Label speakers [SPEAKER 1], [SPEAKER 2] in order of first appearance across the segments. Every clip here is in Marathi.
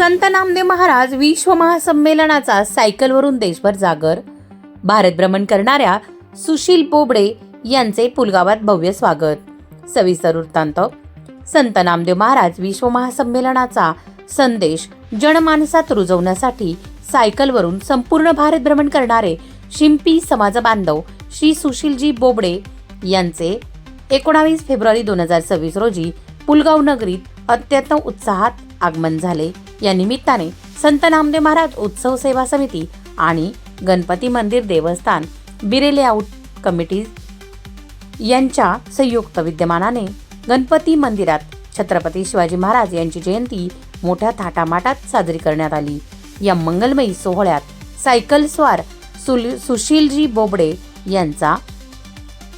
[SPEAKER 1] संत नामदेव महाराज विश्व महासंमेलनाचा सायकलवरून देशभर जागर. भारत भ्रमण करणाऱ्या सुशील बोबडे यांचे पुलगावात भव्य स्वागत. सविस्तर वृत्तांत. संत नामदेव महाराज विश्व महासंमेलनाचा संदेश जनमानसात रुजवण्यासाठी सायकलवरून संपूर्ण भारत भ्रमण करणारे शिंपी समाज बांधव श्री सुशीलजी बोबडे यांचे 19 फेब्रुवारी 2026 रोजी पुलगाव नगरीत अत्यंत उत्साहात आगमन झाले. या निमित्ताने संत नामदेव महाराज उत्सव सेवा समिती आणि गणपती मंदिर देवस्थान बिरे लेआउट कमिटी यांच्या संयुक्त विद्यमानाने गणपती मंदिरात छत्रपती शिवाजी महाराज यांची जयंती मोठ्या थाटामाटात साजरी करण्यात आली. या मंगलमयी सोहळ्यात सायकल स्वार सुशीलजी बोबडे यांचा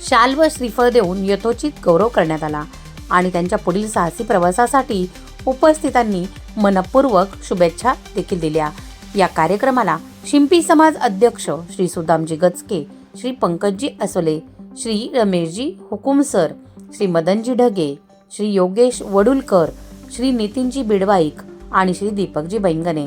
[SPEAKER 1] शाल व श्रीफळ देऊन यथोचित गौरव करण्यात आला आणि त्यांच्या पुढील साहसी प्रवासासाठी उपस्थितांनी मनपूर्वक शुभेच्छा देखील दिल्या. या कार्यक्रमाला शिंपी समाज अध्यक्ष श्री सुदामजी गचके, श्री पंकजी असोले, श्री रमेशजी हुकुमसर, श्री मदनजी ढगे, श्री योगेश वडुलकर, श्री नितीनजी बिडवाईक आणि श्री दीपकजी बैंगणे,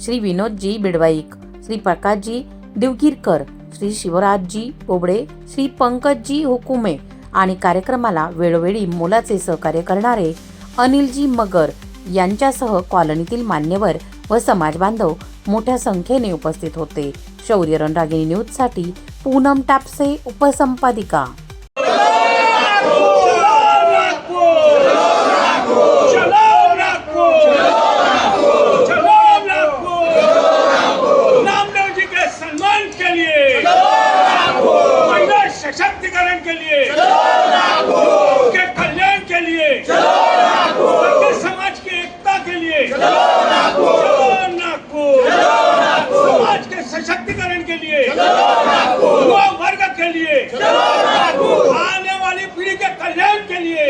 [SPEAKER 1] श्री विनोदजी बिडवाईक, श्री प्रकाशजी दिवगिरकर, श्री शिवराजजी बोबडे, श्री पंकजी हुकुमे आणि कार्यक्रमाला वेळोवेळी मोलाचे सहकार्य करणारे अनिलजी मगर यांच्यासह कॉलनीतील मान्यवर व समाज बांधव मोठ्या संख्येने उपस्थित होते. शौर्य रणरागिणी न्यूजसाठी पूनम टापसे, उपसंपादिका.
[SPEAKER 2] सशक्तिकरण के लिए, के कल्याण के लिए, समाज की एकता के लिए, समाज के सशक्तिकरण के लिए, युवा वर्ग के लिए, आने वाली पीढ़ी के कल्याण के लिए